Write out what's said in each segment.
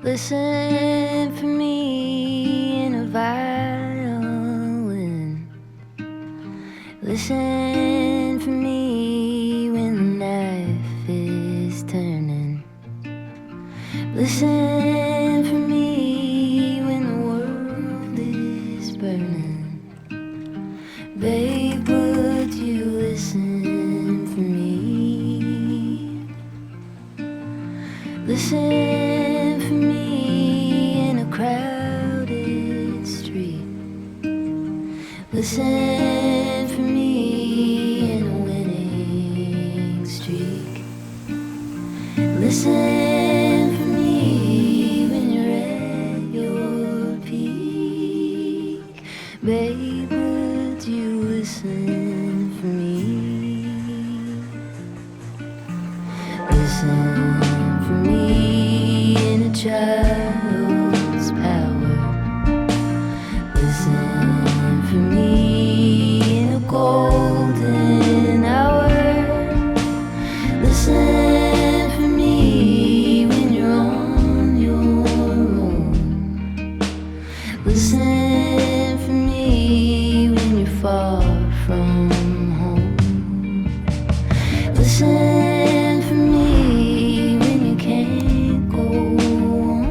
Listen for me in a violin. Listen for me when the knife is turning. Listen for me when the world is burning. Babe, would you listen for me? Listen for me in a crowded street. Listen for me in a winning streak. Listen for me when you're at your peak. Babe, would you listen for me? Listen for me in a child's power. Listen for me in a golden hour. Listen for me when you're on your own. Listen for me when you're far from home. Listen for me when you can't go on.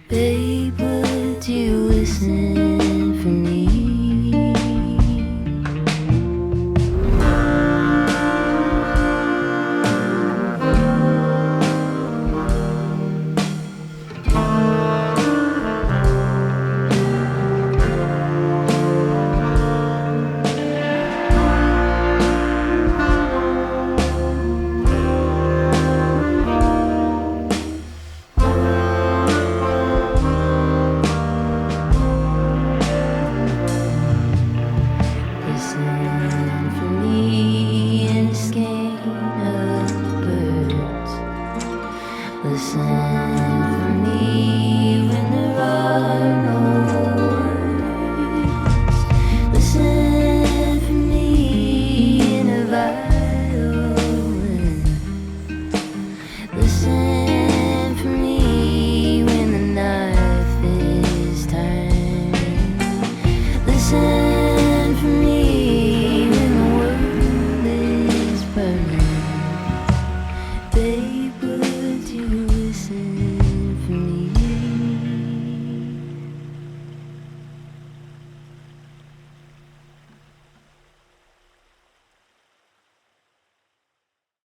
Babe, would you listen for me? Listen for me in a skein of birds. Listen for me when there are no words. Listen for me in a vibe.